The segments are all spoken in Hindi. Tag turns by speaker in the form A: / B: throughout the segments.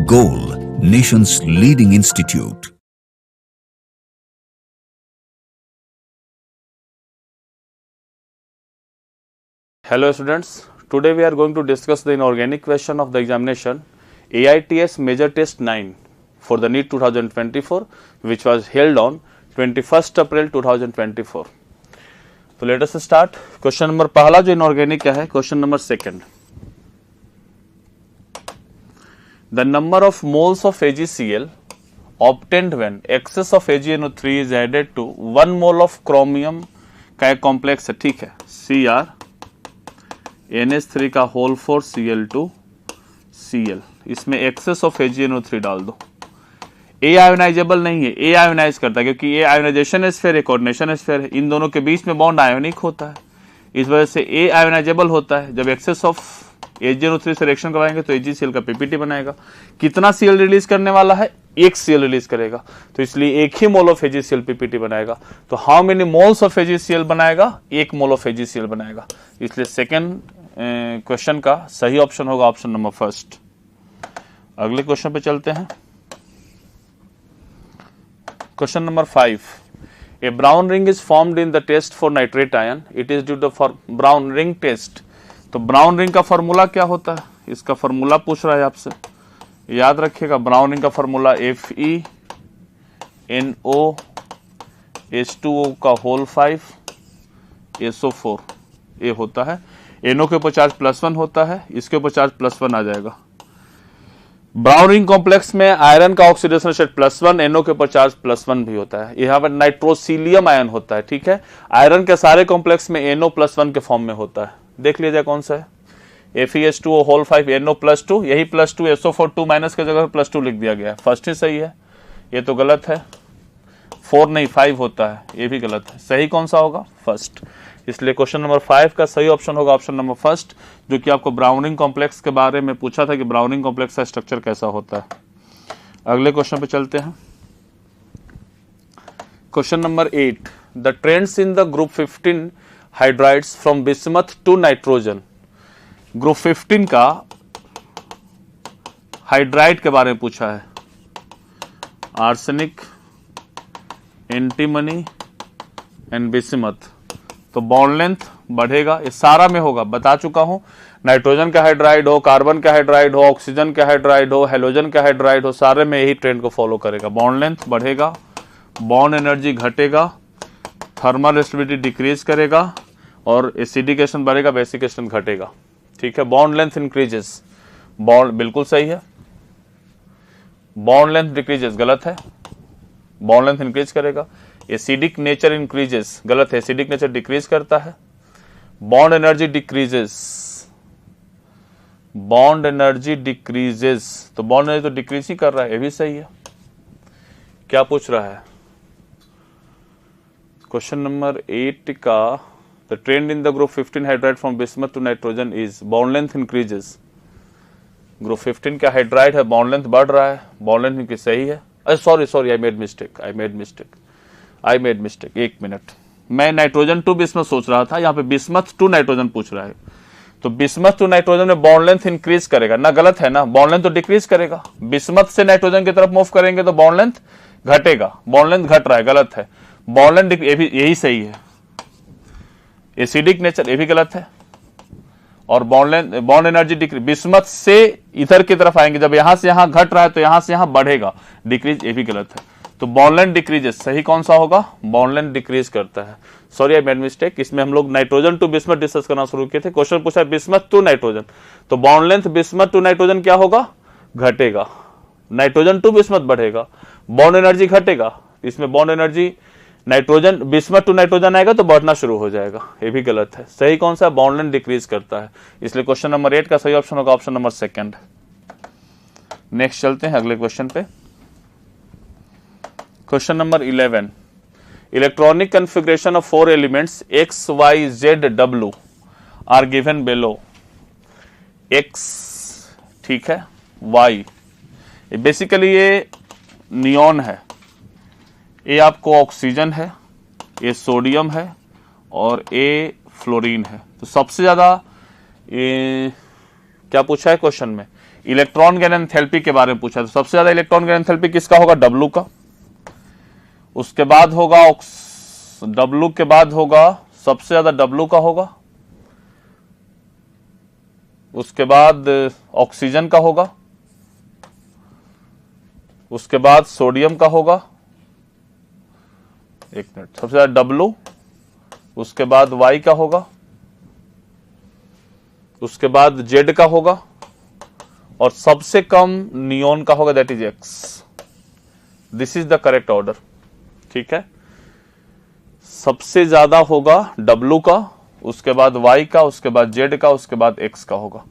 A: Goal, nation's leading institute.
B: Hello students, today we are going to discuss the inorganic question of the examination AITS Major Test 9 for the NEET 2024 which was held on 21st April 2024. So let us start. Question number पहला जो inorganic क्या है, question number second. The number of moles of AgCl obtained when excess of AgNO3 is added to 1 mole of chromium का एक कॉम्प्लेक्स है, ठीक है, Cr NH3 का होल 4 Cl2Cl, इसमें एक्सेस ऑफ AgNO3 डाल दो. ए आयोनाइजेबल नहीं है, ए आयोनाइज करता है क्योंकि ए आयोनाइजेशन स्फीयर है, कोऑर्डिनेशन स्फीयर है, इन दोनों के बीच में बॉन्ड आयोनिक होता है, इस वजह से ए आयोनाइजेबल होता है. जब एक्सेस ऑफ AgNO3 से रिएक्शन करवाएंगे तो AgCl का पीपीटी बनाएगा. कितना Cl रिलीज करने वाला है, एक Cl रिलीज करेगा, तो इसलिए एक ही मोल ऑफ AgCl पीपीटी बनाएगा. तो how many moles of AgCl बनाएगा, एक मोल ऑफ AgCl बनाएगा. इसलिए सेकेंड क्वेश्चन का सही ऑप्शन होगा ऑप्शन नंबर फर्स्ट. अगले क्वेश्चन पे चलते हैं. Question number 5. A brown ring is formed in the test for nitrate ion. It is due to brown ring test. तो ब्राउन रिंग का फॉर्मूला क्या होता है, इसका फॉर्मूला पूछ रहा है आपसे. याद रखिएगा, ब्राउन रिंग का फॉर्मूला FeNO H2O का होल 5 SO4 ये होता है. NO के ऊपर चार्ज +1 होता है, इसके ऊपर चार्ज +1 आ जाएगा. ब्राउन रिंग कॉम्प्लेक्स में आयरन का ऑक्सीडेशन स्टेट +1, NO के ऊपर चार्ज +1 भी होता है. यहाँ पर नाइट्रोसिलियम आयन होता है, ठीक है. आयरन के सारे कॉम्प्लेक्स में NO +1 के फॉर्म में होता है. देख लीजिए कौन सा है, FeH2O होल 5 NO +2, यही +2 SO4 2 माइनस के जगह +2 लिख दिया गया है. फर्स्ट ही सही है, ये तो गलत है. 4 नहीं 5 होता है, ये भी गलत है. सही कौन सा होगा, फर्स्ट. इसलिए क्वेश्चन नंबर 5 का सही ऑप्शन होगा ऑप्शन नंबर फर्स्ट, जो कि आपको ब्राउनिंग कॉम्प्लेक्स के बारे में पूछा था कि ब्राउनिंग कॉम्प्लेक्स का स्ट्रक्चर कैसा होता है. अगले क्वेश्चन पे चलते हैं. Question number 8. The trends in the group 15 hydrides from bismuth to nitrogen. Group 15 का हाइड्राइड के बारे में पूछा है. Arsenic, antimony and bismuth. तो बॉन्ड लेंथ बढ़ेगा, ये सारा में होगा, बता चुका हूं. नाइट्रोजन का हाइड्राइड हो, कार्बन का हाइड्राइड हो, ऑक्सीजन का हाइड्राइड हो, हेलोजन का हाइड्राइड हो, सारे में यही ट्रेंड को फॉलो करेगा. बॉन्ड लेंथ बढ़ेगा, बॉन्ड एनर्जी घटेगा, थर्मल स्टेबिलिटी डिक्रीज करेगा और एसिडिकेशन बढ़ेगा, बेसिकेशन घटेगा. ठीक है, बॉन्ड लेंथ इंक्रीजेस. बॉन्ड बिल्कुल सही है, बॉन्ड लेंथ डिक्रीजेस गलत है, बॉन्ड लेंथ इंक्रीज करेगा. एसिडिक नेचर इंक्रीजेस गलत है, एसिडिक नेचर डिक्रीज करता है. Bond energy decreases, bond energy decreases, तो बॉन्ड एनर्जी तो डिक्रीज ही कर रहा है, ये भी सही है. क्या पूछ रहा है क्वेश्चन नंबर 8 का, the trend in the group 15 hydride from bismuth to nitrogen is bond length increases. Group 15 का हाइड्राइड है, बॉन्ड लेंथ बढ़ रहा है, बॉन्ड लेंथ इनकी सही है. Sorry I made mistake. एक मिनट, मैं नाइट्रोजन टू बिस्मथ सोच रहा था, यहाँ पे बिस्मथ टू नाइट्रोजन पूछ रहा है. तो बिस्मथ टू नाइट्रोजन में बॉन्ड लेंथ इंक्रीज करेगा ना, गलत है ना, बॉन्ड लेंथ तो डिक्रीज करेगा. बिस्मथ से नाइट्रोजन की तरफ मूव करेंगे तो बॉन्ड लेंथ घटेगा, बॉन्ड लेंथ घट रहा है, गलत है. बॉन्ड लेंथ यही सही है. एसिडिक नेचर ये भी गलत है, और बॉन्ड एनर्जी डिक्रीज, बिस्मथ से इधर की तरफ आएंगे, जब यहां से यहां घट रहा है तो यहां से यहां बढ़ेगा, डिक्रीज ये भी गलत है. तो बॉन्ड लेंथ डिक्रीजेस, सही कौन सा होगा, बॉन्ड लेंथ डिक्रीज करता है. सॉरी आई मेड मिस्टेक, इसमें हम लोग नाइट्रोजन टू बिस्मथ डिस्कस करना शुरू किए थे. क्वेश्चन पूछा है बिस्मथ टू नाइट्रोजन, तो bond length bismuth to nitrogen क्या होगा, घटेगा. नाइट्रोजन टू बिस्मथ बढ़ेगा, बॉन्ड एनर्जी घटेगा, इसमें bond energy nitrogen bismuth to nitrogen आएगा तो बढ़ना शुरू हो जाएगा, ये भी गलत है. सही कौन सा, बॉन्ड लेंथ डिक्रीज करता है. इसलिए क्वेश्चन नंबर 8 का सही ऑप्शन होगा ऑप्शन नंबर सेकंड. नेक्स्ट चलते हैं अगले क्वेश्चन पे. Question number 11. Electronic configuration of 4 elements X, Y, Z, W are given below. X ठीक है, Y बेसिकली ये नियॉन है, ये आपको ऑक्सीजन है, ये सोडियम है और ये फ्लोरीन है. तो सबसे ज्यादा क्या पूछा है क्वेश्चन में, इलेक्ट्रॉन गेन एंथैल्पी के बारे में पूछा, तो सबसे ज्यादा इलेक्ट्रॉन गेन एंथैल्पी किसका होगा? W का। उसके बाद होगा W के बाद होगा, सबसे ज्यादा W का होगा, उसके बाद ऑक्सीजन का होगा, उसके बाद सोडियम का होगा, एक मिनट, सबसे ज्यादा W, उसके बाद Y का होगा, उसके बाद Z का होगा, और सबसे कम नियोन का होगा, that is X। This is the correct order, ठीक है। सबसे ज्यादा होगा W का, उसके बाद Y का, उसके बाद Z का, उसके बाद X का होगा।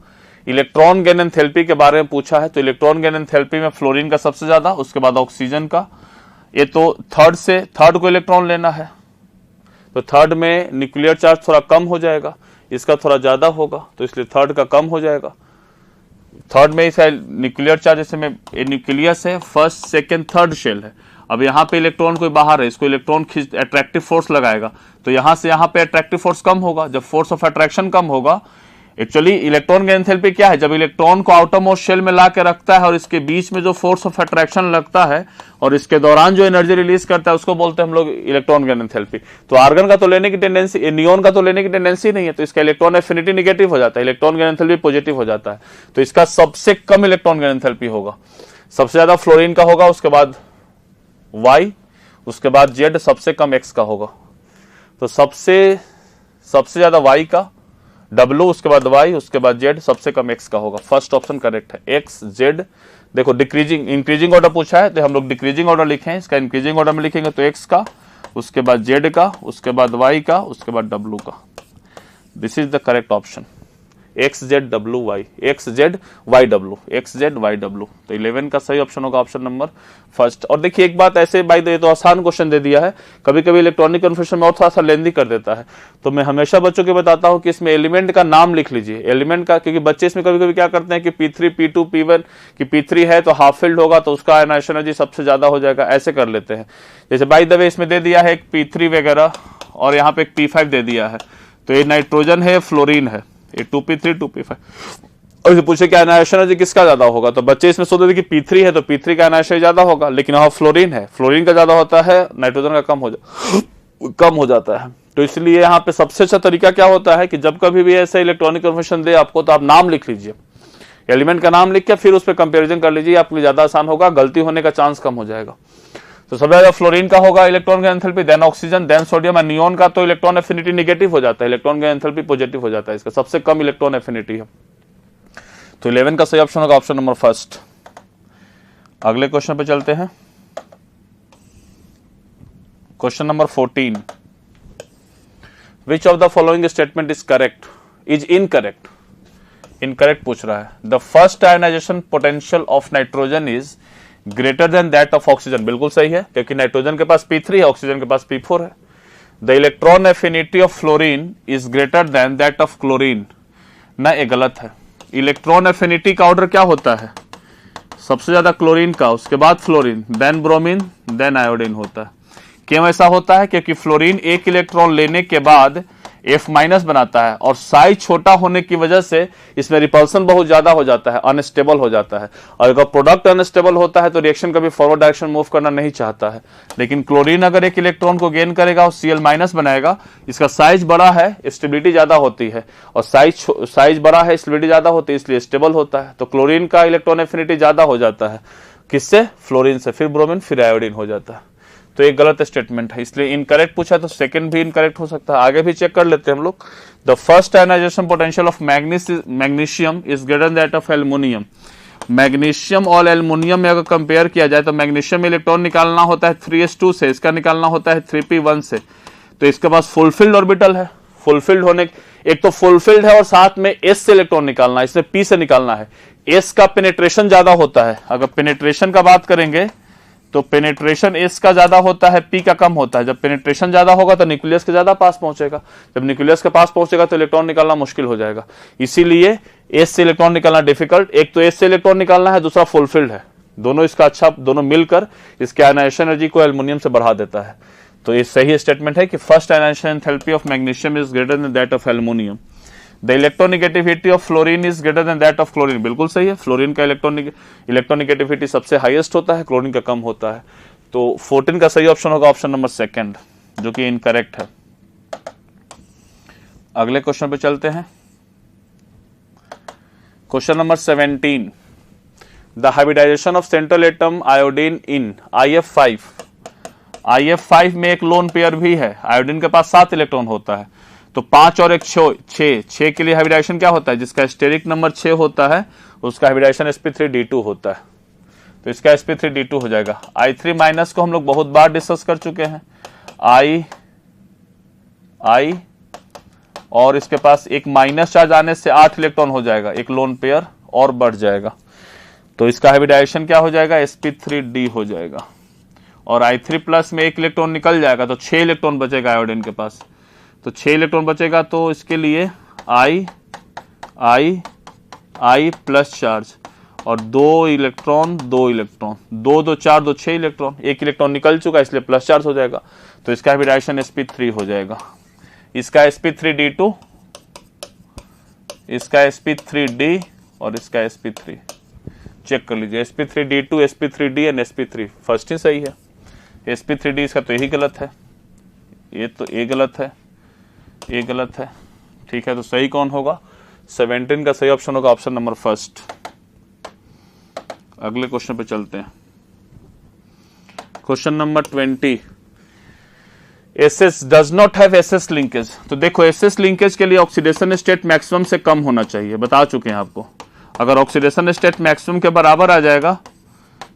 B: इलेक्ट्रॉन गेन एंथैल्पी के बारे में पूछा है, तो इलेक्ट्रॉन गेन एंथैल्पी में फ्लोरीन का सबसे ज्यादा, उसके बाद ऑक्सीजन का। ये तो थर्ड को इलेक्ट्रॉन लेना है, तो थर्ड में न्यूक्लियर चार्ज थोड़ा कम हो जाएगा, इसका थोड़ा ज्यादा होगा, तो इसलिए थर्ड का कम हो जाएगा। थर्ड में इसका न्यूक्लियर चार्ज, जैसे में न्यूक्लियस है, फर्स्ट सेकेंड थर्ड शेल है। अब यहाँ पे इलेक्ट्रॉन कोई बाहर है, इसको इलेक्ट्रॉन खींच अट्रैक्टिव फोर्स लगाएगा, तो यहां से यहाँ पे अट्रैक्टिव फोर्स कम होगा। जब फोर्स ऑफ अट्रैक्शन कम होगा, एक्चुअली इलेक्ट्रॉन गेन एंथैल्पी क्या है? जब इलेक्ट्रॉन को आउटर मोस्ट शेल में ला के रखता है और इसके बीच में जो फोर्स ऑफ अट्रैक्शन लगता है और इसके दौरान जो एनर्जी रिलीज करता है, उसको बोलते हैं हम लोग इलेक्ट्रॉन गेन एंथैल्पी। तो आर्गन का तो लेने की टेंडेंसी, नियोन का तो लेने की टेंडेंसी नहीं है, तो इसका इलेक्ट्रॉन एफिनिटी निगेटिव हो जाता है, इलेक्ट्रॉन गेन एंथैल्पी पॉजिटिव हो जाता है, तो इसका सबसे कम इलेक्ट्रॉन गेन एंथैल्पी होगा। सबसे ज्यादा फ्लोरीन का होगा, उसके बाद Y, उसके बाद Z, सबसे कम X का होगा। तो सबसे ज्यादा Y का, W, उसके बाद Y, उसके बाद Z, सबसे कम X का होगा। फर्स्ट ऑप्शन करेक्ट है, X, Z। देखो डिक्रीजिंग इंक्रीजिंग ऑर्डर पूछा है, तो हम लोग डिक्रीजिंग ऑर्डर लिखे हैं, इसका इंक्रीजिंग ऑर्डर में लिखेंगे तो X का, उसके बाद Z का, उसके बाद Y का, उसके बाद W का। This is the correct option, XZWY, XZYW, XZYW। तो 11 का सही ऑप्शन होगा ऑप्शन नंबर फर्स्ट। और देखिए एक बात ऐसे बाय द तो आसान क्वेश्चन दे दिया है, कभी कभी इलेक्ट्रॉनिक कन्फ्यूजन में और थोड़ा सा लेंदी कर देता है, तो मैं हमेशा बच्चों को बताता हूं कि इसमें एलिमेंट का नाम लिख लीजिए, एलिमेंट का, क्योंकि बच्चे इसमें कभी कभी क्या करते हैं कि P3 P2 P1 की P3 है तो हाफ फिल्ड होगा, तो उसका आयनाइजेशन एनर्जी सबसे ज्यादा हो जाएगा, ऐसे कर लेते हैं। जैसे बाय द वे इसमें दे दिया है एक P3 वगैरह, और यहाँ पे एक P5 दे दिया है, तो ये नाइट्रोजन है, फ्लोरीन है, ये 2P3 2P5, और पूछे कि आयनाइजेशन एनर्जी किसका ज्यादा होगा, तो बच्चे इसमें सोचते थे कि P3 है तो P3 का आयनाइजेशन ज्यादा होगा, लेकिन यहाँ फ्लोरीन है, फ्लोरीन का ज्यादा होता है, नाइट्रोजन का कम हो जाता है। तो इसलिए यहाँ पे सबसे अच्छा तरीका क्या होता है कि जब कभी भी ऐसे इलेक्ट्रॉनिक कन्फर्मेशन दे आपको, तो आप नाम लिख लीजिए, एलिमेंट का नाम लिख के फिर उस पर कंपेरिजन कर लीजिए, आपके लिए ज्यादा आसान होगा, गलती होने का चांस कम हो जाएगा। तो सबसे ज्यादा फ्लोरीन का होगा electron gain enthalpy, then oxygen, then sodium, और नियोन का तो इलेक्ट्रॉन एफिनिटी निगेटिव हो जाता है, इलेक्ट्रॉन गेन एंथैल्पी पॉजिटिव हो जाता है, इसका सबसे कम इलेक्ट्रॉन एफिनिटी है। तो 11 का सही ऑप्शन होगा ऑप्शन नंबर फर्स्ट। अगले क्वेश्चन पे चलते हैं, question number 14। Which of the following statement is correct, is incorrect? Incorrect पूछ रहा है। The first ionisation potential of nitrogen is greater than that of oxygen, बिल्कुल सही है, क्योंकि नाइट्रोजन के पास P3 है, ऑक्सीजन के पास P4 है। The electron affinity of fluorine is greater than that of chlorine, ना, ये गलत है। इलेक्ट्रॉन एफिनिटी का ऑर्डर क्या होता है? सबसे ज्यादा क्लोरीन का, उसके बाद fluorine, then bromine, then iodine होता है। क्यों ऐसा होता है? क्योंकि फ्लोरीन एक इलेक्ट्रॉन लेने के बाद F- बनाता है, और साइज छोटा होने की वजह से इसमें रिपल्सन बहुत ज्यादा हो जाता है, अनस्टेबल हो जाता है, और अगर प्रोडक्ट अनस्टेबल होता है तो रिएक्शन कभी फॉरवर्ड डायरेक्शन मूव करना नहीं चाहता है। लेकिन क्लोरीन अगर एक इलेक्ट्रॉन को गेन करेगा और Cl- बनाएगा, इसका साइज बड़ा है, स्टेबिलिटी ज्यादा होती है, और साइज बड़ा है, स्टेबिलिटी ज्यादा होती है, इसलिए स्टेबल होता है। तो क्लोरीन का इलेक्ट्रॉन एफिनिटी ज्यादा हो जाता है, किससे? फ्लोरीन से, फिर ब्रोमीन, फिर आयोडीन हो जाता है। तो एक गलत स्टेटमेंट है, इसलिए इनकरेक्ट पूछा, तो सेकंड भी इनकरेक्ट हो सकता है। आगे भी चेक कर लेते हैं हम लोग। The first ionisation potential of magnesium is greater than that of aluminium. Magnesium और एल्युमिनियम में अगर कंपेयर किया जाए तो मैग्नीशियम में इलेक्ट्रॉन निकालना होता है 3s2 से, इसका निकालना होता है 3p1 से। तो इसके पास फुलफिल्ड ऑर्बिटल है, फुलफिल्ड होने, एक तो फुलफिल्ड है और साथ में s से इलेक्ट्रॉन निकालना है, इसमें p से निकालना है। s का पेनिट्रेशन ज्यादा होता है, अगर पेनिट्रेशन का बात करेंगे तो पेनिट्रेशन S का ज्यादा होता है, P का कम होता है। जब पेनिट्रेशन ज्यादा होगा तो न्यूक्लियस के ज्यादा पास पहुंचेगा, जब न्यूक्लियस के पास पहुंचेगा तो इलेक्ट्रॉन निकालना मुश्किल हो जाएगा। इसीलिए S से इलेक्ट्रॉन निकालना डिफिकल्ट, एक तो S से इलेक्ट्रॉन निकालना है, दूसरा फुलफिल्ड है, दोनों इसका अच्छा, दोनों मिलकर इसके आयनाइजेशन एनर्जी को एल्युमिनियम से बढ़ा देता है। तो ये सही स्टेटमेंट है कि first ionisation enthalpy of magnesium is greater than that of aluminium. The electronegativity of fluorine is greater than that of chlorine, बिल्कुल सही है। फ्लोरीन का इलेक्ट्रोनिगेटिविटी सबसे हाईएस्ट होता है, क्लोरीन का कम होता है। तो 14 का सही ऑप्शन होगा ऑप्शन नंबर सेकंड, जो कि इनकरेक्ट है। अगले क्वेश्चन पे चलते हैं। Question number 17, the hybridisation of central atom iodine in IF5। IF5 में एक लोन पेयर भी है। आयोडीन के पास 7 इलेक्ट्रॉन होता है, तो 5 और 1 6 के लिए हाइब्रिडाइजेशन क्या होता है? जिसका स्टेरिक नंबर 6 होता है उसका हाइब्रिडाइजेशन sp3d2 होता है। तो इसका sp3d2 हो जाएगा। I3 माइनस को हम लोग बहुत बार डिस्कस कर चुके हैं। I और इसके पास एक माइनस चार्ज आने से 8 इलेक्ट्रॉन हो जाएगा, एक लोन पेयर और बढ़ जाएगा। तो इसका हाइब्रिडाइजेशन क्या हो जाएगा? sp3d हो जाएगा। और I3 प्लस में 1 इलेक्ट्रॉन निकल जाएगा, तो 6 इलेक्ट्रॉन बचेगा आयोडीन के पास। तो 6 इलेक्ट्रॉन बचेगा, तो इसके लिए I प्लस चार्ज और 2 इलेक्ट्रॉन 2 इलेक्ट्रॉन 2 2 4 2 6 इलेक्ट्रॉन, 1 इलेक्ट्रॉन निकल चुका इसलिए प्लस चार्ज हो जाएगा। तो इसका हाइब्रिडाइजेशन sp3 हो जाएगा। इसका sp3d2, इसका sp3d और इसका sp3 चेक कर लीजिए। sp3d2, sp3d and sp3 first ही सही है। sp3d इसका तो यही गलत है, ये तो ए गलत है, ये गलत है, ठीक है। तो सही कौन होगा? 17 का सही ऑप्शन होगा ऑप्शन नंबर फर्स्ट। अगले क्वेश्चन पे चलते हैं। Question number 20, SS does not have SS linkage. तो देखो SS लिंकेज के लिए ऑक्सीडेशन स्टेट मैक्सिमम से कम होना चाहिए, बता चुके हैं आपको। अगर ऑक्सीडेशन स्टेट मैक्सिमम के बराबर आ जाएगा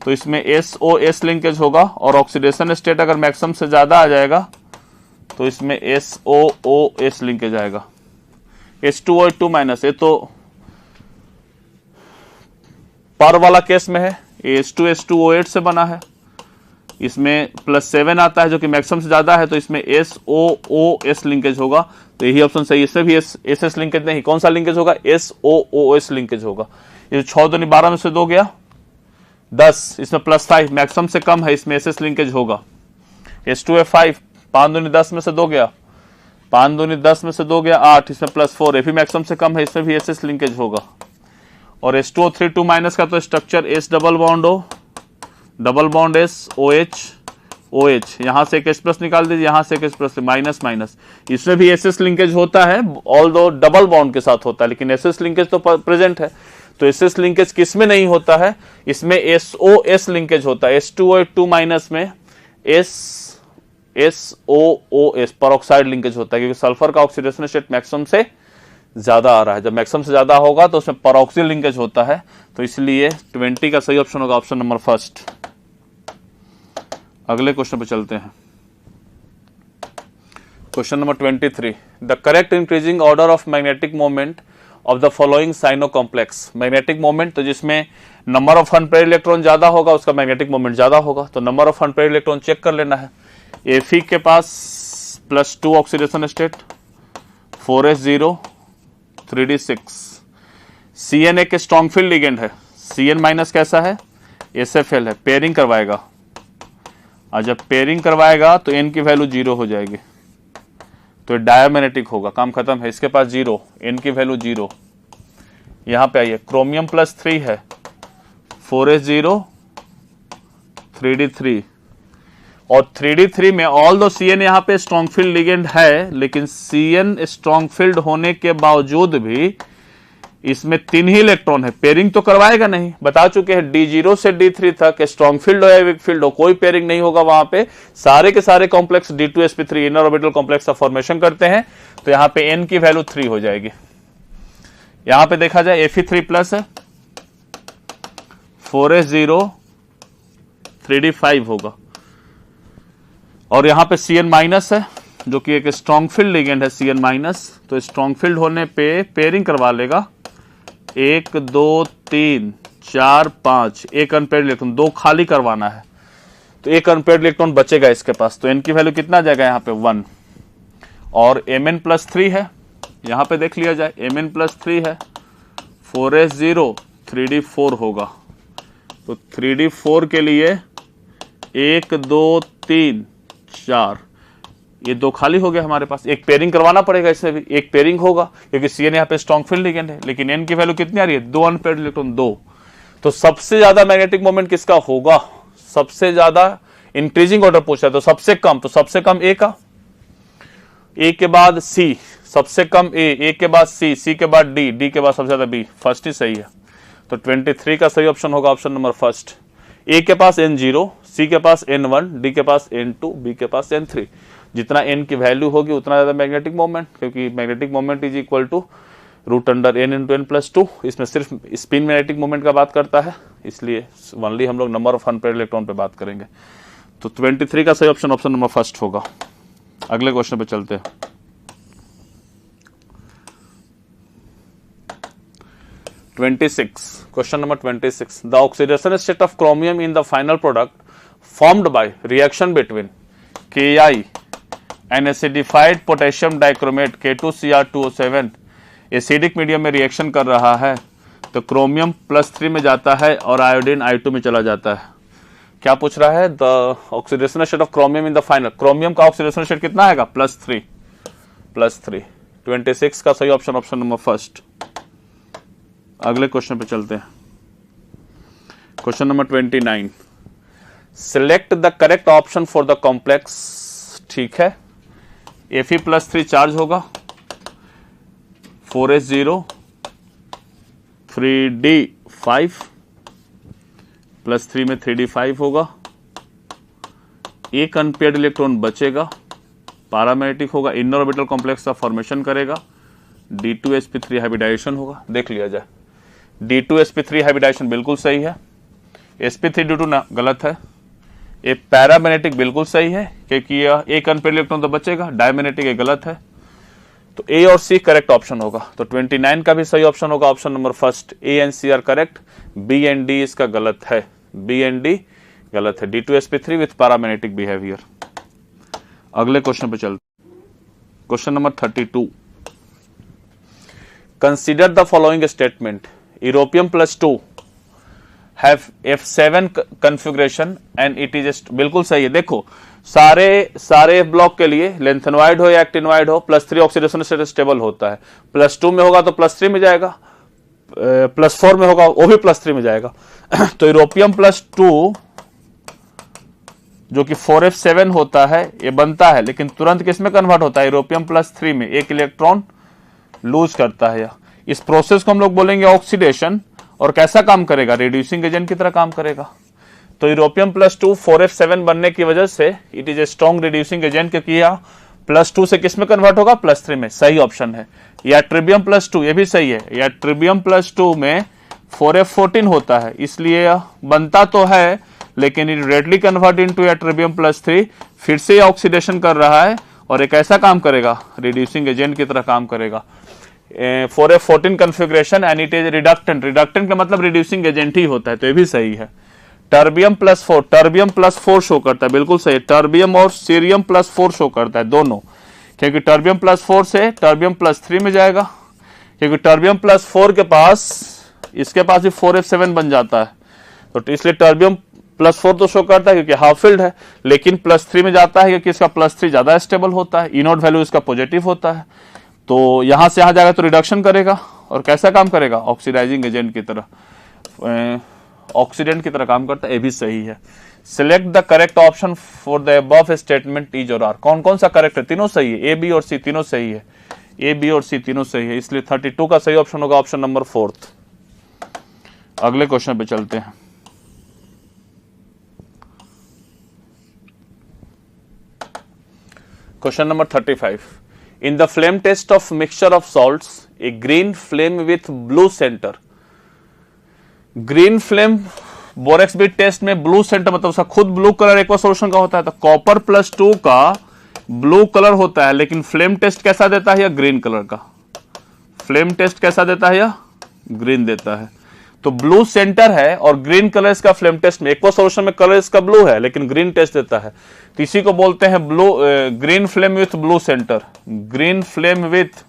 B: तो इसमें SOS लिंकेज होगा, और ऑक्सीडेशन स्टेट अगर मैक्सिमम से ज्यादा आ जाएगा तो इसमें SOOS लिंकेज आएगा। H2O2 माइनस, ये तो पर वाला केस में है, H2H2O8 से बना है, इसमें +7 आता है जो कि मैक्सिमम से ज्यादा है, तो इसमें SOOS लिंकेज होगा। तो यही ऑप्शन सही है। इससे भी SS लिंकेज नहीं, कौन सा लिंकेज होगा? SOOS लिंकेज होगा। ये 6 दूनी 12 में से 2 गया 10, इसमें +5 मैक्सिमम से कम है, इसमें SS लिंकेज होगा। H2F5 5 दूनी 10 में से 2 गया, 5 दूनी 10 में से 2 गया 8, इसमें +4, ये भी मैक्सिमम से कम है, इसमें भी SS लिंकेज होगा। और H2O3 2 माइनस का तो structure S double bond O double bond S OH, यहां से एक H प्लस निकाल दीजिए, यहां से एक H प्लस, माइनस माइनस, इसमें भी SS लिंकेज होता है, ऑल्दो डबल बॉन्ड के साथ होता है, लेकिन SS लिंकेज तो प्रेजेंट है। तो SS लिंकेज किस में नहीं होता है? इसमें SOS लिंकेज होता है। H2O2 माइनस में SOOS परऑक्साइड लिंकेज होता है, क्योंकि सल्फर का ऑक्सीडेशन स्टेट मैक्सिमम से ज्यादा आ रहा है। जब मैक्सिमम से ज्यादा होगा तो उसमें परऑक्सी लिंकेज होता है। तो इसलिए 20 का सही ऑप्शन होगा ऑप्शन नंबर फर्स्ट। अगले क्वेश्चन पे चलते हैं। Question number 23, the correct increasing order of magnetic moment of the following cyano complex. Magnetic moment, तो जिसमें नंबर ऑफ अनपेयर्ड इलेक्ट्रॉन ज्यादा होगा उसका मैग्नेटिक मोमेंट ज्यादा होगा। तो number of unpaired electron check कर लेना है। Fe के पास +2 oxidation state, 4s0 3d6। Cn एक स्ट्रॉन्ग फील्ड लिगेंड है, Cn माइनस कैसा है? SFL है, पेयरिंग करवाएगा, और जब पेयरिंग करवाएगा तो n की वैल्यू 0 हो जाएगी, तो डायमैग्नेटिक होगा, काम खत्म है। इसके पास 0, n की वैल्यू 0। यहां पे आइए, क्रोमियम +3 है, 4s0 3d3, और 3d3 में ऑल दो Cn यहाँ पे स्ट्रॉन्ग फील्ड लिगेंड है, लेकिन Cn स्ट्रॉन्ग फील्ड होने के बावजूद भी इसमें 3 ही इलेक्ट्रॉन है, पेयरिंग तो करवाएगा नहीं। बता चुके हैं D0 से D3 तक स्ट्रॉन्ग फील्ड हो या वीक फील्ड हो, कोई पेयरिंग नहीं होगा वहां पे। सारे के सारे complex D2sp3 inner orbital complex का फॉर्मेशन करते हैं। तो यहाँ पे n की वैल्यू 3 हो जाएगी। यहां पे देखा जाए Fe3+ है, 4s0 3d5 होगा, और यहां पे Cn माइनस है जो कि एक स्ट्रॉन्ग फील्ड लिगेंड है Cn माइनस। तो स्ट्रॉन्ग फील्ड होने पे पेयरिंग करवा लेगा, 1 2 3 4 5, एक अनपेयर्ड इलेक्ट्रॉन, 2 खाली करवाना है, तो एक अनपेयर्ड इलेक्ट्रॉन बचेगा इसके पास। तो n की वैल्यू कितना आ जाएगा यहाँ पे 1, और Mn+3 है, यहां पे देख लिया जाए Mn+3 है, 4s0 3d4 होगा। तो 3d4 के लिए 1 2 3 4, ये 2 खाली हो गया हमारे पास, एक पेयरिंग करवाना पड़ेगा, इसमें भी एक पेयरिंग होगा क्योंकि CN यहाँ पे स्ट्रॉन्ग फील्ड लिगेंड है, लेकिन N की वैल्यू कितनी आ रही है, 2 अनपेयर्ड इलेक्ट्रॉन 2। तो सबसे ज्यादा मैग्नेटिक मोमेंट किसका होगा, सबसे ज्यादा इंक्रीजिंग ऑर्डर पूछा है तो सबसे कम, तो सबसे कम A का, A के बाद C, सबसे कम A के बाद C के बाद D के बाद सबसे ज्यादा B, फर्स्ट ही सही है। तो 23 का सही ऑप्शन होगा ऑप्शन नंबर फर्स्ट। A के पास N0, C के पास N1, D के पास N2, B के पास N3। जितना N की वैल्यू होगी उतना ज्यादा मैग्नेटिक मोमेंट, क्योंकि magnetic moment is equal to √N × N+2। इसमें सिर्फ स्पिन मैग्नेटिक मोमेंट का बात करता है, इसलिए ओनली हम लोग नंबर ऑफ अनपेयर्ड इलेक्ट्रॉन पे बात करेंगे। तो 23 का सही ऑप्शन ऑप्शन नंबर फर्स्ट होगा। अगले क्वेश्चन पे चलते हैं। Question number 26. The oxidation state of chromium in the final product formed by reaction between Ki and acidified potassium dichromate K2Cr2O7 acidic medium में रिएक्शन कर रहा है तो क्रोमियम +3 में जाता है और आयोडीन I2 में चला जाता है। क्या पूछ रहा है, the oxidation state of chromium in the final, chromium का ऑक्सीडेशन स्टेट कितना आएगा, +3। 26 का सही ऑप्शन ऑप्शन नंबर फर्स्ट। अगले क्वेश्चन पे चलते हैं। Question number 29, select the correct option for the complex. ठीक है, Fe+3 चार्ज होगा, 4s0 3d5 +3 में 3d5 होगा, एक अनपेयर्ड इलेक्ट्रॉन बचेगा, पैरामैग्नेटिक होगा, इनर ऑर्बिटल कॉम्प्लेक्स का फॉर्मेशन करेगा, D2sp3 हाइब्रिडाइजेशन होगा। देख लिया जाए, D2sp3 हाइब्रिडाइजेशन बिल्कुल सही है, sp3d2 ना गलत है, ये पैरामैग्नेटिक बिल्कुल सही है क्योंकि यह एक अनपेयर्ड इलेक्ट्रॉन तो बचेगा, डायमैग्नेटिक ये गलत है। तो A और C करेक्ट ऑप्शन होगा। तो 29 का भी सही ऑप्शन होगा option number first, A and C are correct, B and D इसका गलत है, B एंड D गलत है, D2sp3 विथ पैरामैग्नेटिक बिहेवियर। अगले क्वेश्चन पे चलते, question number 32, consider the following statement, europium +2 have F7 configuration and it is, बिल्कुल सही है। देखो सारे ब्लॉक के लिए लेंथेनॉइड हो या एक्टिनॉइड हो +3 ऑक्सीडेशन स्टेट स्टेबल होता है, +2 में होगा तो +3 में जाएगा, +4 में होगा वो भी +3 में जाएगा। तो यूरोपियम +2 जो कि 4f7 होता है ये बनता है, लेकिन तुरंत किस में कन्वर्ट होता है, यूरोपियम +3 में, एक इलेक्ट्रॉन लूज करता है। इस प्रोसेस को हम लोग बोलेंगे ऑक्सीडेशन, और कैसा काम करेगा, रिड्यूसिंग एजेंट की तरह काम करेगा। तो यूरोपियम +2 4f7 बनने की वजह से it is a strong reducing agent, क्योंकि यह +2 से किस में कन्वर्ट होगा, +3 में, सही ऑप्शन है। या ट्रिबियम +2 ये भी सही है, या ट्रिबियम +2 में 4f14 होता है, इसलिए यह बनता तो है लेकिन इट रेडली कन्वर्ट इनटू या ट्रिबियम +3, फिर से ऑक्सीडेशन कर रहा है और एक ऐसा काम करेगा, रिड्यूसिंग एजेंट की तरह काम करेगा। 4f14 configuration and it is reductant, reductant का मतलब रिड्यूसिंग एजेंट ही होता है, तो ये भी सही है। टर्बियम +4, टर्बियम +4 शो करता है, बिल्कुल सही, टर्बियम और सीरियम +4 शो करता है दोनों, क्योंकि टर्बियम +4 से टर्बियम +3 में जाएगा, क्योंकि टर्बियम +4 के पास इसके पास भी 4f7 बन जाता है, तो इसलिए टर्बियम +4 तो शो करता है क्योंकि हाफ फील्ड है, लेकिन +3 में जाता है क्योंकि इसका +3 ज्यादा स्टेबल होता है, इनोड वैल्यू इसका पॉजिटिव होता है, तो यहां से यहां जाएगा तो रिडक्शन करेगा और कैसा काम करेगा, ऑक्सीडाइजिंग एजेंट की तरह, ऑक्सीडेंट की तरह काम करता है, ये भी सही है। Select the correct option for the above statement is और आर, कौन कौन सा करेक्ट है, तीनों सही है, ए बी और सी तीनों सही है, ए बी और सी तीनों सही है, इसलिए 32 का सही ऑप्शन होगा ऑप्शन नंबर 4। अगले क्वेश्चन पे चलते हैं। Question number 35, in the flame test of mixture of salts a green flame with blue centre, green flame borax bead test में ब्लू सेंटर मतलब उसका खुद ब्लू कलर एक्वा सॉल्यूशन का होता है, तो कॉपर +2 का ब्लू कलर होता है, लेकिन फ्लेम टेस्ट कैसा देता है, या ग्रीन कलर का, फ्लेम टेस्ट कैसा देता है, या ग्रीन देता है। तो ब्लू सेंटर है और ग्रीन कलर इसका फ्लेम टेस्ट में, एक्वा सॉल्यूशन में कलर इसका ब्लू है लेकिन ग्रीन टेस्ट देता है, तो इसी को बोलते हैं green flame with blue centre, green flame with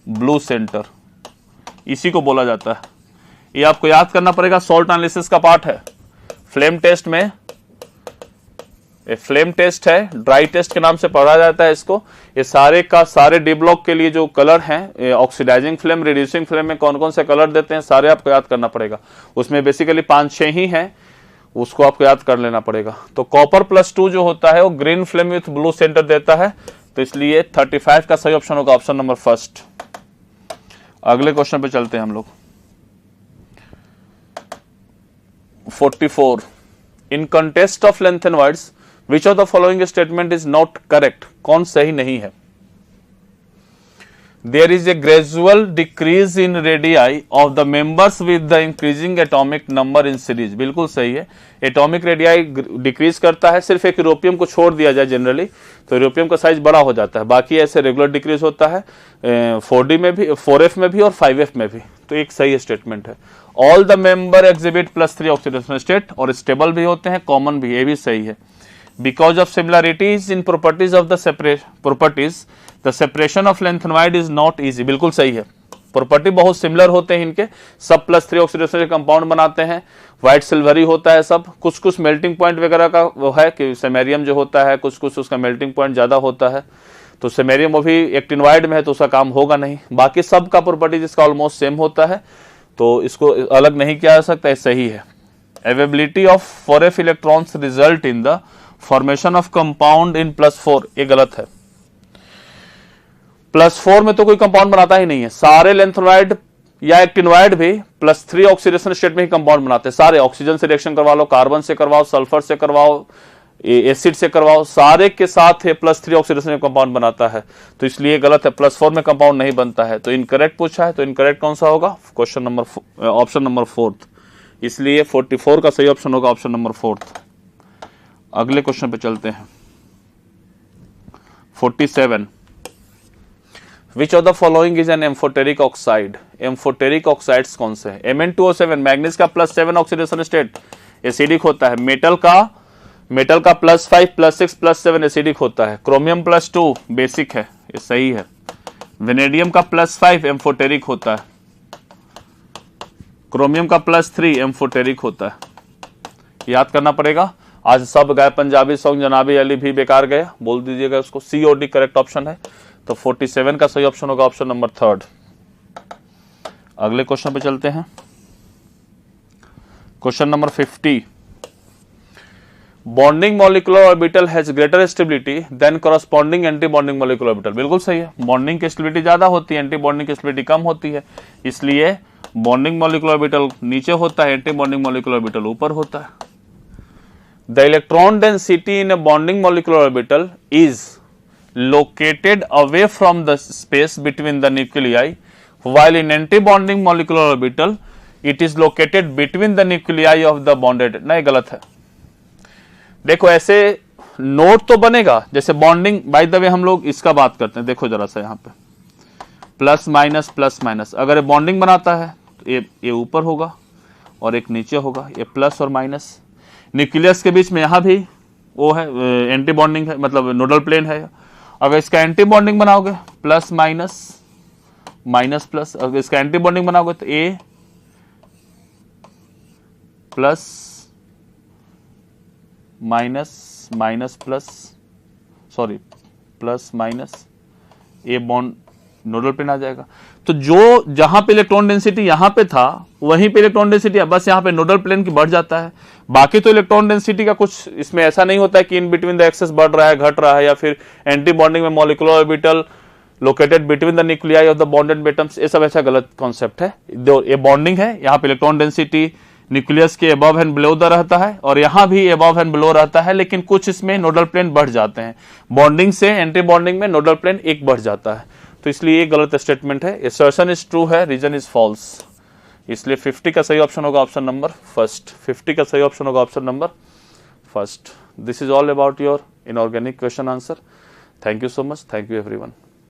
B: blue centre, इसी को बोला जाता है। ये आपको याद करना पड़ेगा, सॉल्ट एनालिसिस का पार्ट है। फ्लेम टेस्ट में ये फ्लेम टेस्ट है, ड्राई टेस्ट के नाम से पढ़ा जाता है इसको। ये सारे का सारे डी ब्लॉक के लिए जो कलर हैं, ऑक्सीडाइजिंग फ्लेम, रिड्यूसिंग फ्लेम में कौन कौन से कलर देते हैं सारे आपको याद करना पड़ेगा। उसमें बेसिकली 5-6 ही हैं, उसको आपको याद कर लेना पड़ेगा। तो कॉपर +2 जो होता है वो green flame with blue centre देता है, तो इसलिए 35 का सही ऑप्शन होगा ऑप्शन नंबर फर्स्ट। अगले क्वेश्चन पे चलते हैं हम लोग। 44 in context of length and words which of the following statement is not correct, कौन सही नहीं है। There is a gradual decrease in radii of the members with the increasing atomic number in series, बिल्कुल सही है। एटॉमिक रेडियाई डिक्रीज करता है, सिर्फ एक यूरोपियम को छोड़ दिया जाए जनरली तो यूरोपियम का साइज बड़ा हो जाता है, बाकी ऐसे रेगुलर डिक्रीज होता है 4D में भी, 4F में भी और 5F में भी। तो एक सही स्टेटमेंट है। All the member exhibit +3 oxidation state, और स्टेबल भी होते हैं, कॉमन भी, ये भी सही है। Because of similarities in properties of the separation of length and wide is not easy, बिल्कुल सही है। प्रॉपर्टी बहुत सिमिलर होते हैं इनके, सब +3 ऑक्सीडेशन से कंपाउंड बनाते हैं, व्हाइट सिल्वरी होता है सब। कुछ कुछ मेल्टिंग पॉइंट वगैरह का वो है कि सेमेरियम जो होता है कुछ कुछ उसका मेल्टिंग पॉइंट ज्यादा होता है, तो सेमेरियम वो भी एक्टिनवाइड में है तो उसका काम होगा नहीं। बाकी सब का प्रॉपर्टी जिसका ऑलमोस्ट सेम होता है, तो इसको अलग नहीं किया जा सकता, ये सही है। Availability of 4F electrons result in the formation of compound in +4, ये गलत है। +4 में तो कोई कंपाउंड बनाता ही नहीं है, सारे लेंथेनॉइड या एक्टिनॉइड भी +3 ऑक्सीडेशन स्टेट में ही कंपाउंड बनाते हैं सारे। ऑक्सीजन से रिएक्शन करवा लो, कार्बन से करवाओ, सल्फर से करवाओ, एसिड से करवाओ, सारे के साथ +3 ऑक्सीडेशन में कंपाउंड बनाता है, तो इसलिए गलत है। +4 में कंपाउंड नहीं बनता है, तो इनकरेक्ट पूछा है, तो इनकरेक्ट कौन सा होगा, क्वेश्चन नंबर ऑप्शन नंबर 4, इसलिए 44 का सही ऑप्शन होगा ऑप्शन नंबर 4। अगले क्वेश्चन पे चलते हैं। 47 विच of the following is an amphoteric oxide, amphoteric oxides कौन से हैं। Mn2O7 मैग्नीज का +7 ऑक्सीडेशन स्टेट एसिडिक होता है, मेटल का +5 +6 +7 एसिडिक होता है, क्रोमियम +2 बेसिक है, ये सही है। वेनेडियम का +5 एम्फोटेरिक होता है, क्रोमियम का +3 एम्फोटेरिक होता है, याद करना पड़ेगा। आज सब गए पंजाबी सॉन्ग, जनाबी अली भी बेकार गया, बोल दीजिएगा उसको। COD करेक्ट ऑप्शन है, तो 47 का सही ऑप्शन होगा ऑप्शन नंबर 3। अगले क्वेश्चन पे चलते हैं। Question number 50 bonding molecular orbital has greater stability than corresponding anti bonding molecular orbital, बिल्कुल सही है। बॉन्डिंग की स्टेबिलिटी ज्यादा होती है, एंटी बॉन्डिंग की स्टेबिलिटी कम होती है, इसलिए बॉन्डिंग मॉलिक्यूलर ऑर्बिटल नीचे होता है, एंटी बॉन्डिंग मॉलिक्यूलर ऑर्बिटल ऊपर होता है। The electron density in A bonding molecular orbital is located away from the space between the nuclei, while in anti-bonding molecular orbital it is located between the nuclei of the bonded। नहीं, गलत है। देखो ऐसे नोट तो बनेगा, जैसे बॉन्डिंग, बाय द वे हम लोग इसका बात करते हैं, देखो जरा सा यहाँ पे +- अगर ये बॉन्डिंग बनाता है तो ये ऊपर होगा और एक नीचे होगा, ये प्लस और माइनस। न्यूक्लियस के बीच में यहाँ भी वो है, एंटी बॉन्डिंग है, मतलब नोडल प्लेन है। अगर इसका एंटी बॉन्डिंग बनाओगे +- अगर इसका एंटी बॉन्डिंग बनाओगे तो A +- A bond nodal plane आ जाएगा। तो जो जहां पे इलेक्ट्रॉन डेंसिटी यहां पे था वहीं पे इलेक्ट्रॉन डेंसिटी बस यहां पे नोडल प्लेन की बढ़ जाता है। बाकी तो इलेक्ट्रॉन डेंसिटी का कुछ इसमें ऐसा नहीं होता है कि इन बिटवीन द एक्सेस बढ़ रहा है, घट रहा है, या फिर एंटी बॉन्डिंग में molecular orbital located between the nuclei of the bonded atoms, ये सब ऐसा गलत कॉन्सेप्ट है। ये बॉन्डिंग है, यहाँ पे इलेक्ट्रॉन डेंसिटी न्यूक्लियस के अबव एंड बिलो द रहता है, और यहाँ भी अबव एंड बिलो रहता है, लेकिन कुछ इसमें नोडल प्लेन बढ़ जाते हैं। बॉन्डिंग से एंटी बॉन्डिंग में नोडल प्लेन एक बढ़ जाता है, तो इसलिए ये गलत स्टेटमेंट है। असर्शन इज ट्रू है, रीजन इज फॉल्स, इसलिए 50 का सही ऑप्शन होगा ऑप्शन नंबर फर्स्ट। 50 का सही ऑप्शन होगा option number first. This is all about your inorganic question answer. Thank you so much, thank you everyone.